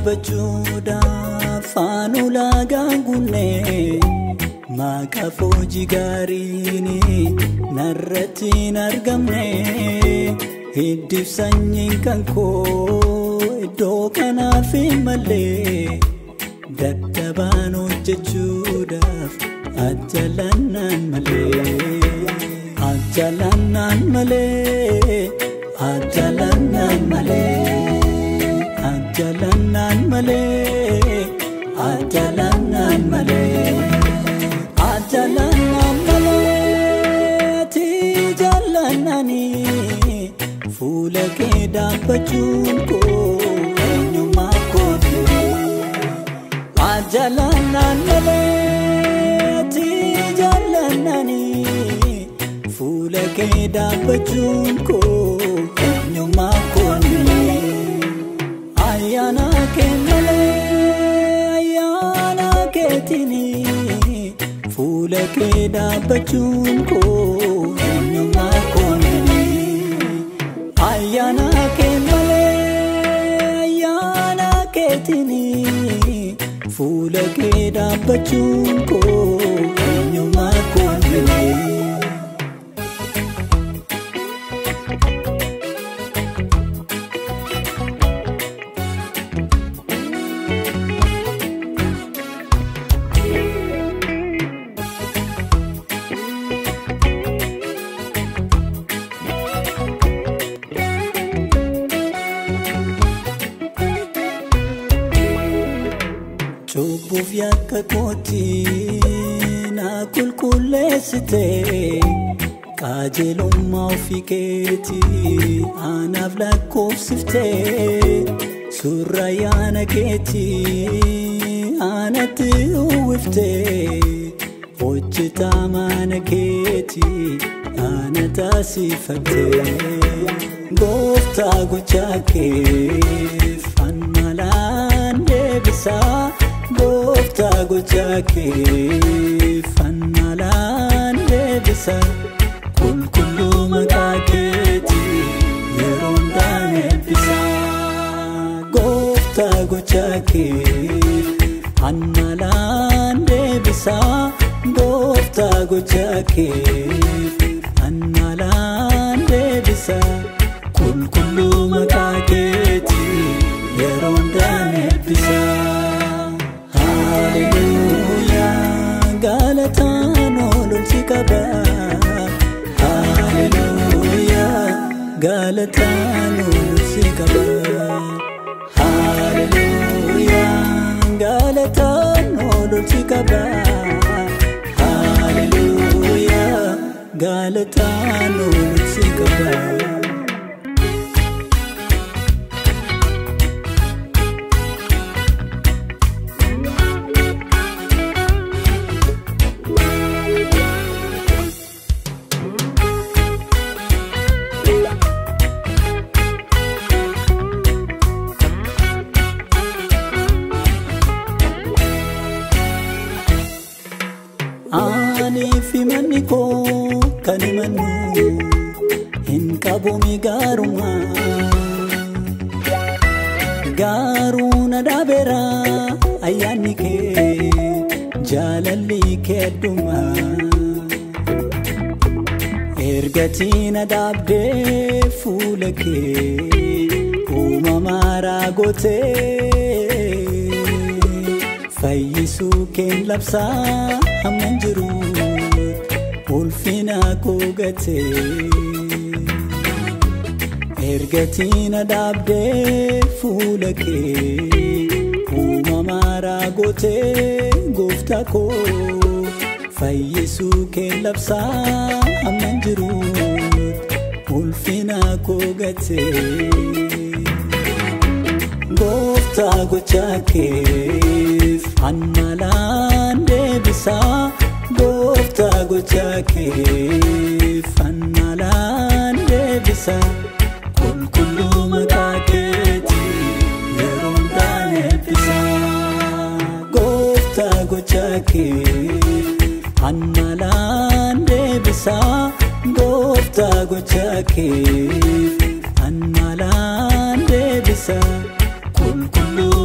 dubbachuudha faanula gaangunne maqafoo jigaariini narratiin argamne hiddif sanyiin kan koo iddoo kanaaf malee dadhabaan hojjechuudhaaf ajjalannaan malee ajjalannaan malee ajjalannaan malee ajjalannaan malee ajjalannaan malee ajjalannaan malee ti jalannani fuula kee dhaabbachuun koo eenyummaa kooti ajjalannaan malee ti jalannani fuula kee dhaabbachuun koo eenyummaa kooti ayyaana kee malee ayyaana keetini fuula kee dhaabbachuun koo eenyummaa kooti ayyaana kee malee ayyaana keetini fuula kee dhaabbachuun koo eenyummaa kooti Chubbuuf yakka kootii na qulqulleessite qajeelummaa ofii keetii anaaf lakkoofsifte surra ayyaana keetii anatti uwwifte hojjetaa mana keetii ana taasifatte gooftaa gochaa keef anmalaan deebisaa gooftaa gochaa keef anmalaan deebisaa qulqulluu maqaa keetii yeroo hundaan eebbisaa gooftaa gochaa keef anmalaan deebisaa gooftaa gochaa keef anmalaan deebisaa qulqulluu maqaa keetii yeroo hundaan eebbisaa Galataan ololchi qaba Hallelujah Galataan ololchi qaba Hallelujah Galataan ololchi qaba Hallelujah Galataan ololchi qaba Fi manni koo kan himannu hin qabuumi gaaruu na dhaabeera ayyaanni kee jaalalli kee adduma ergatii na dhaabdee fuula kee uumamaa raagotee fayyisuu keen labsaa hamman jiru ulfina koo gatee ergatii na dhaabdee fuula kee uumamaa raagotee gooftaa koo fayyisuu keen labsaa hamman jiru ulfina koo gatee gooftaa gochaa keef anmalaan deebisaa gooftaa gochaa keef anmalaan deebisaa qulqulluu maqaa keetii yeroo hundaan eebbisaa gooftaa gochaa keef anmalaan deebisaa gooftaa gochaa keef anmalaan deebisaa qulqulluu